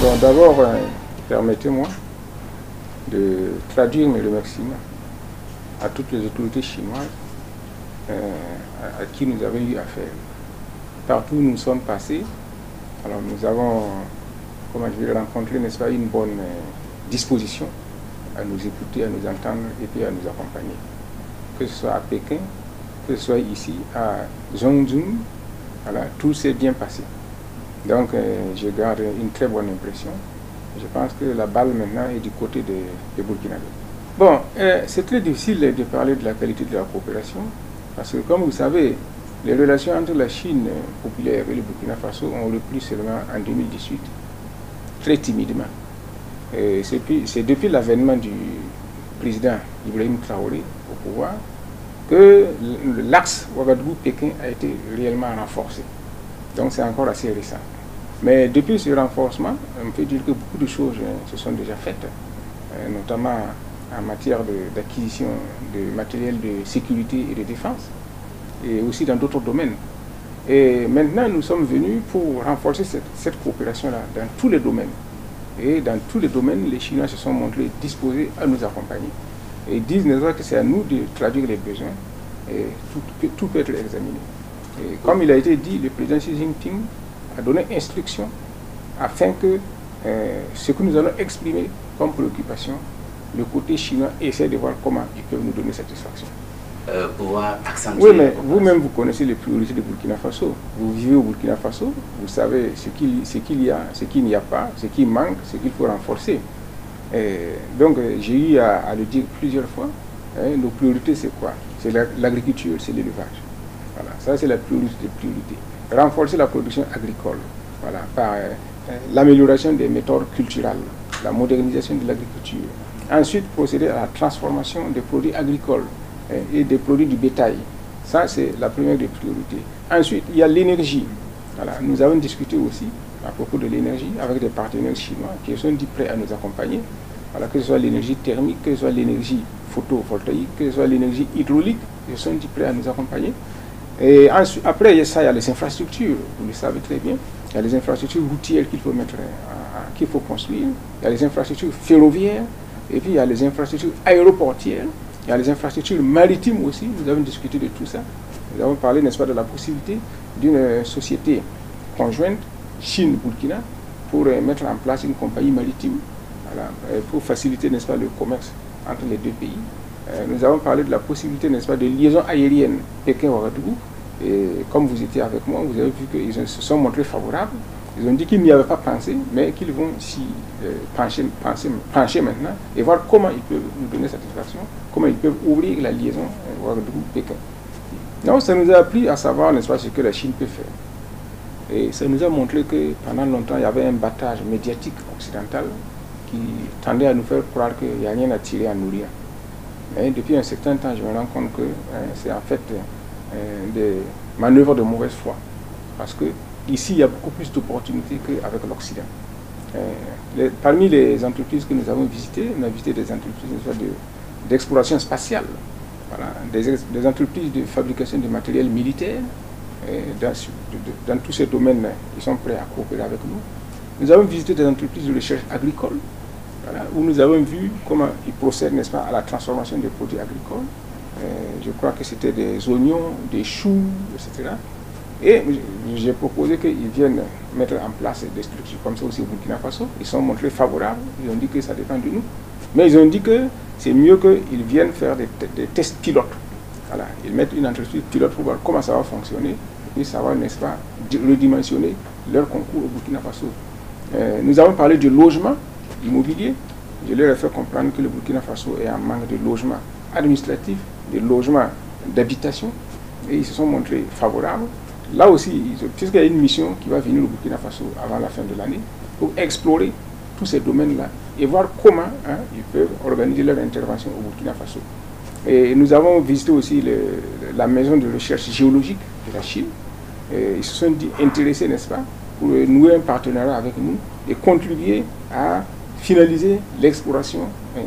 Bon, d'abord, permettez-moi de traduire mes remerciements à toutes les autorités chinoises à qui nous avons eu affaire. Partout où nous sommes passés, alors nous avons, comment je vais rencontrer, n'est-ce pas, une bonne disposition à nous écouter, à nous entendre et puis à nous accompagner. Que ce soit à Pékin, que ce soit ici à Zhongzhou, voilà, tout s'est bien passé. Donc je garde une très bonne impression. Je pense que la balle maintenant est du côté des Burkinabés. Bon, c'est très difficile de parler de la qualité de la coopération, parce que comme vous savez, les relations entre la Chine populaire et le Burkina Faso ont repris seulement en 2018, très timidement. C'est depuis l'avènement du président Ibrahim Traoré au pouvoir que l'axe Ouagadougou-Pékin a été réellement renforcé. Donc c'est encore assez récent. Mais depuis ce renforcement, on peut dire que beaucoup de choses se sont déjà faites, notamment en matière d'acquisition de matériel de sécurité et de défense, et aussi dans d'autres domaines. Et maintenant, nous sommes venus pour renforcer cette coopération-là dans tous les domaines. Et dans tous les domaines, les Chinois se sont montrés disposés à nous accompagner. Et ils disent que c'est à nous de traduire les besoins, et tout peut être examiné. Et comme il a été dit, le président Xi Jinping a donné instruction afin que ce que nous allons exprimer comme préoccupation, le côté chinois essaie de voir comment ils peuvent nous donner satisfaction. Pouvoir accentuer. Oui, mais vous-même, vous connaissez les priorités du Burkina Faso. Vous vivez au Burkina Faso, vous savez ce qu'il y a, ce qu'il n'y a pas, ce qui manque, ce qu'il faut renforcer. Donc, j'ai eu à le dire plusieurs fois. Nos priorités, c'est quoi? C'est l'agriculture, c'est l'élevage. Voilà, ça c'est la priorité des priorités. Renforcer la production agricole, voilà, par l'amélioration des méthodes culturelles, la modernisation de l'agriculture. Ensuite, procéder à la transformation des produits agricoles et des produits du bétail. Ça, c'est la première des priorités. Ensuite, il y a l'énergie. Voilà, nous avons discuté aussi à propos de l'énergie avec des partenaires chinois qui sont dit prêts à nous accompagner. Voilà, que ce soit l'énergie thermique, que ce soit l'énergie photovoltaïque, que ce soit l'énergie hydraulique, ils sont dit prêts à nous accompagner. Et ensuite, après, il y a les infrastructures, vous le savez très bien. Il y a les infrastructures routières qu'il faut qu'il faut construire. Il y a les infrastructures ferroviaires. Et puis, il y a les infrastructures aéroportières. Il y a les infrastructures maritimes aussi. Nous avons discuté de tout ça. Nous avons parlé, n'est-ce pas, de la possibilité d'une société conjointe, Chine-Burkina, pour mettre en place une compagnie maritime, voilà, pour faciliter, n'est-ce pas, le commerce entre les deux pays. Nous avons parlé de la possibilité, n'est-ce pas, de liaison aérienne Pékin-Ouagadougou. Et comme vous étiez avec moi, vous avez vu qu'ils se sont montrés favorables. Ils ont dit qu'ils n'y avaient pas pensé, mais qu'ils vont s'y pencher maintenant et voir comment ils peuvent nous donner satisfaction, comment ils peuvent ouvrir la liaison Ouagadougou-Pékin. Donc ça nous a appris à savoir, n'est-ce pas, ce que la Chine peut faire. Et ça nous a montré que pendant longtemps, il y avait un battage médiatique occidental qui tendait à nous faire croire qu'il n'y a rien à tirer à nourrir. Mais depuis un certain temps, je me rends compte que c'est en fait des manœuvres de mauvaise foi. Parce que ici, il y a beaucoup plus d'opportunités qu'avec l'Occident. Parmi les entreprises que nous avons visitées, on a visité des entreprises d'exploration spatiale, voilà, des entreprises de fabrication de matériel militaire. Dans tous ces domaines, ils sont prêts à coopérer avec nous. Nous avons visité des entreprises de recherche agricole, voilà, où nous avons vu comment ils procèdent, n'est-ce pas, à la transformation des produits agricoles. Je crois que c'était des oignons, des choux, etc. Et j'ai proposé qu'ils viennent mettre en place des structures comme ça aussi au Burkina Faso. Ils sont montrés favorables, ils ont dit que ça dépend de nous. Mais ils ont dit que c'est mieux qu'ils viennent faire des tests pilotes. Voilà, ils mettent une entreprise pilote pour voir comment ça va fonctionner, et puis ça va, n'est-ce pas, redimensionner leur concours au Burkina Faso. Nous avons parlé du logement immobilier. Je leur ai fait comprendre que le Burkina Faso est en manque de logements administratifs, de logements d'habitation, et ils se sont montrés favorables. Là aussi, puisqu'il y a une mission qui va venir au Burkina Faso avant la fin de l'année, pour explorer tous ces domaines-là et voir comment ils peuvent organiser leur intervention au Burkina Faso. Et nous avons visité aussi la maison de recherche géologique de la Chine. Et ils se sont intéressés, n'est-ce pas, pour nouer un partenariat avec nous et contribuer à finaliser l'exploration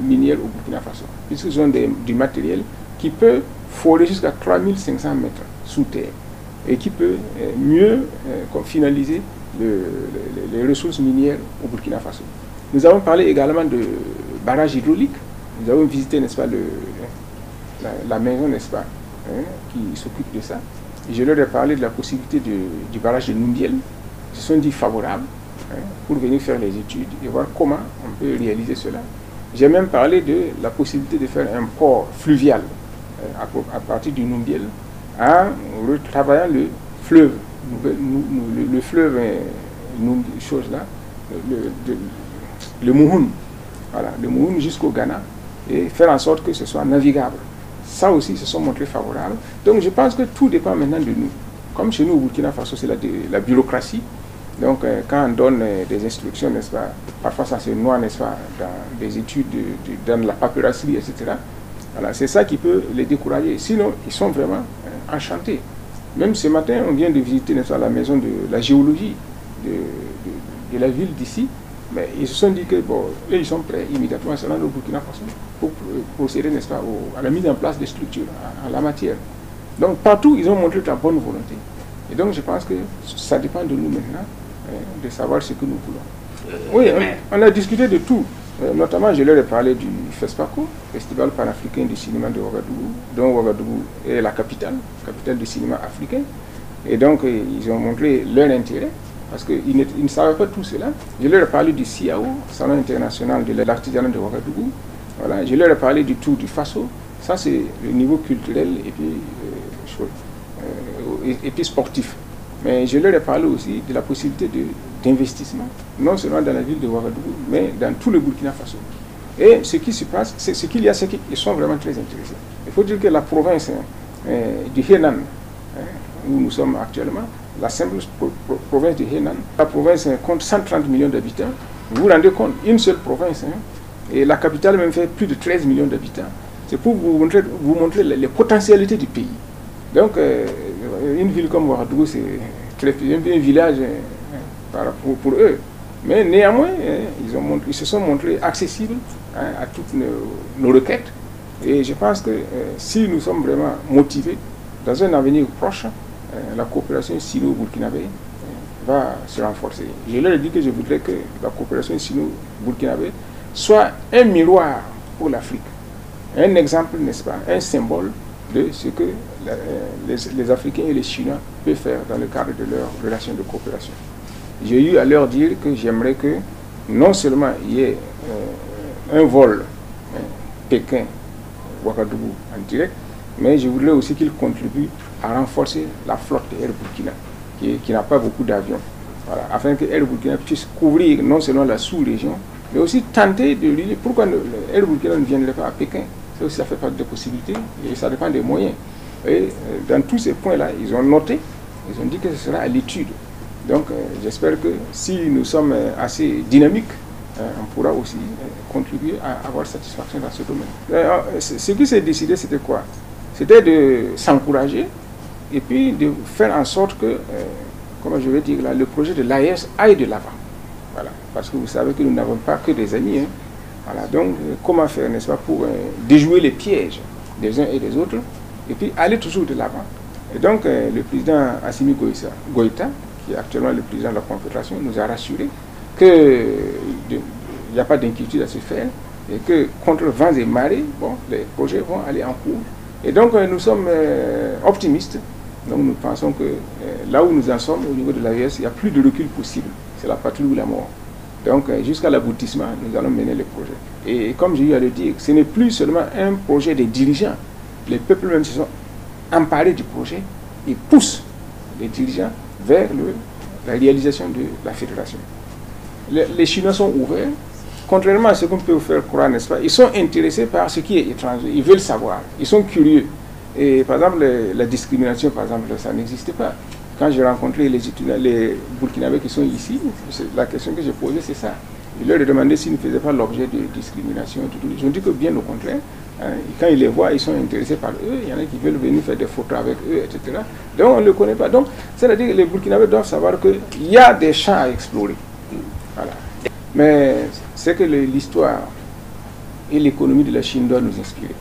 minière au Burkina Faso. Puisqu'ils ont du matériel qui peut forer jusqu'à 3500 mètres sous terre et qui peut mieux finaliser les ressources minières au Burkina Faso. Nous avons parlé également de barrages hydrauliques. Nous avons visité, n'est-ce pas, la maison, n'est-ce pas, qui s'occupe de ça. Et je leur ai parlé de la possibilité du barrage de Numbiel. Ils se sont dit favorables pour venir faire les études et voir comment on peut réaliser cela. J'ai même parlé de la possibilité de faire un port fluvial à partir du Numbiel en retravaillant le fleuve, le fleuve, chose là, le Mouhoun, voilà, le Mouhoun jusqu'au Ghana, et faire en sorte que ce soit navigable. Ça aussi, ils se sont montrés favorables. Donc je pense que tout dépend maintenant de nous. Comme chez nous au Burkina Faso, c'est la bureaucratie. Donc quand on donne des instructions, n'est-ce pas, parfois ça se noie, n'est-ce pas, dans des études, dans la paperasserie, etc. Voilà, c'est ça qui peut les décourager. Sinon, ils sont vraiment enchantés. Même ce matin, on vient de visiter, n'est-ce pas, la maison de la géologie de la ville d'ici. Mais ils se sont dit que, bon, eux, ils sont prêts immédiatement à se rendre au Burkina Faso pour procéder, n'est-ce pas, à la mise en place des structures en la matière. Donc, partout, ils ont montré de la bonne volonté. Et donc, je pense que ça dépend de nous maintenant, de savoir ce que nous voulons. Oui, on a discuté de tout. Notamment, je leur ai parlé du FESPACO, Festival panafricain du cinéma de Ouagadougou, dont Ouagadougou est la capitale du cinéma africain. Et donc, ils ont montré leur intérêt, parce qu'ils ne savaient pas tout cela. Je leur ai parlé du CIAO, Salon international de l'artisanat de Ouagadougou. Voilà. Je leur ai parlé du Tour du Faso. Ça, c'est le niveau culturel et puis sportif. Mais je leur ai parlé aussi de la possibilité d'investissement, non seulement dans la ville de Ouagadougou, mais dans tout le Burkina Faso. Et ce qui se passe, c'est qu'ils sont vraiment très intéressés. Il faut dire que la province du Henan, où nous sommes actuellement, la simple province du Henan, la province compte 130 millions d'habitants. Vous vous rendez compte, une seule province, et la capitale même fait plus de 13 millions d'habitants. C'est pour vous montrer les potentialités du pays. Donc, une ville comme Ouagadougou, c'est un village pour eux. Mais néanmoins, ils se sont montrés accessibles à toutes nos requêtes. Et je pense que si nous sommes vraiment motivés, dans un avenir proche, la coopération sino-burkinabé va se renforcer. Je leur ai dit que je voudrais que la coopération sino-burkinabé soit un miroir pour l'Afrique. Un exemple, n'est-ce pas, un symbole de ce que les Africains et les Chinois peuvent faire dans le cadre de leurs relations de coopération. J'ai eu à leur dire que j'aimerais que non seulement il y ait un vol Pékin-Ouagadougou en direct, mais je voudrais aussi qu'ils contribuent à renforcer la flotte de Air Burkina, qui n'a pas beaucoup d'avions, voilà, afin que Air Burkina puisse couvrir non seulement la sous-région, mais aussi tenter de lui. Pourquoi Air Burkina ne viendrait pas à Pékin? Ça fait partie des possibilités et ça dépend des moyens. Et dans tous ces points-là, ils ont noté, ils ont dit que ce sera à l'étude. Donc j'espère que si nous sommes assez dynamiques, on pourra aussi contribuer à avoir satisfaction dans ce domaine. Ce qui s'est décidé, c'était quoi? C'était de s'encourager et puis de faire en sorte que, comment je vais dire là, le projet de l'AES aille de l'avant. Voilà. Parce que vous savez que nous n'avons pas que des amis. Voilà. Donc, comment faire, n'est-ce pas, pour déjouer les pièges des uns et des autres et puis aller toujours de l'avant. Et donc, le président Assimi Goïta, qui est actuellement le président de la Confédération, nous a rassuré qu'il n'y a pas d'inquiétude à se faire et que contre vents et marées, bon, les projets vont aller en cours. Et donc, nous sommes optimistes. Donc, nous pensons que là où nous en sommes, au niveau de l'AES, il n'y a plus de recul possible. C'est la patrie ou la mort. Donc, jusqu'à l'aboutissement, nous allons mener les projets. Et comme j'ai eu à le dire, ce n'est plus seulement un projet des dirigeants. Les peuples même se sont emparés du projet et poussent les dirigeants vers la réalisation de la fédération. Les Chinois sont ouverts. Contrairement à ce qu'on peut vous faire croire, n'est-ce pas, ils sont intéressés par ce qui est étranger. Ils veulent savoir. Ils sont curieux. Et par exemple, la discrimination, par exemple, ça n'existe pas. Quand j'ai rencontré les étudiants, les Burkinabés qui sont ici, la question que j'ai posée, c'est ça. Je leur ai demandé s'ils ne faisaient pas l'objet de discrimination. Ils ont dit que bien au contraire. Quand ils les voient, ils sont intéressés par eux. Il y en a qui veulent venir faire des photos avec eux, etc. Donc on ne le connaît pas. Donc, c'est-à-dire que les Burkinabés doivent savoir qu'il y a des champs à explorer. Voilà. Mais c'est que l'histoire et l'économie de la Chine doivent nous inspirer.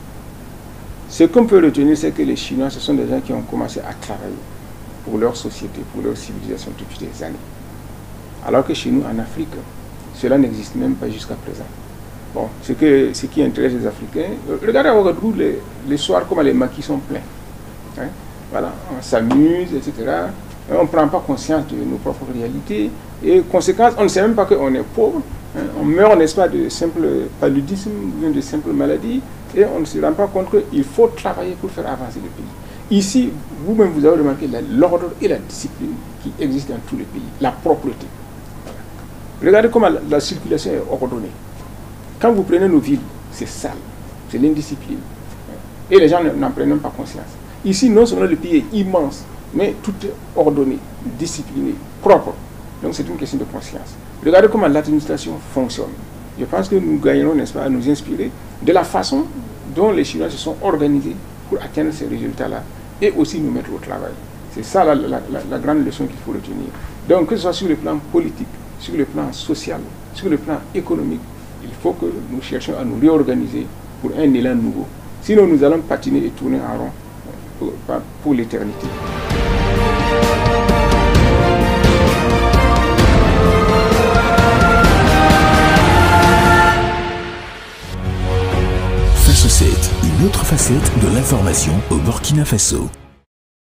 Ce qu'on peut retenir, c'est que les Chinois, ce sont des gens qui ont commencé à travailler pour leur société, pour leur civilisation depuis des années. Alors que chez nous, en Afrique, cela n'existe même pas jusqu'à présent. Bon, ce qui intéresse les Africains, regardez à Ouagadougou, les soirs, comment les maquis sont pleins. Hein? Voilà, on s'amuse, etc. On ne prend pas conscience de nos propres réalités. Et conséquence, on ne sait même pas qu'on est pauvre. Hein? On meurt, n'est-ce pas, de simple paludisme, de simples maladies. Et on ne se rend pas compte qu'il faut travailler pour faire avancer le pays. Ici, vous-même, vous avez remarqué l'ordre et la discipline qui existent dans tous les pays. La propreté. Voilà. Regardez comment la circulation est ordonnée. Quand vous prenez nos villes, c'est sale, c'est l'indiscipline. Et les gens n'en prennent même pas conscience. Ici, non seulement le pays est immense, mais tout est ordonné, discipliné, propre. Donc c'est une question de conscience. Regardez comment l'administration fonctionne. Je pense que nous gagnerons, n'est-ce pas, à nous inspirer de la façon dont les Chinois se sont organisés pour atteindre ces résultats-là et aussi nous mettre au travail. C'est ça la grande leçon qu'il faut retenir. Donc que ce soit sur le plan politique, sur le plan social, sur le plan économique, il faut que nous cherchions à nous réorganiser pour un élan nouveau. Sinon, nous allons patiner et tourner en rond pour l'éternité. Face 7, une autre facette de l'information au Burkina Faso.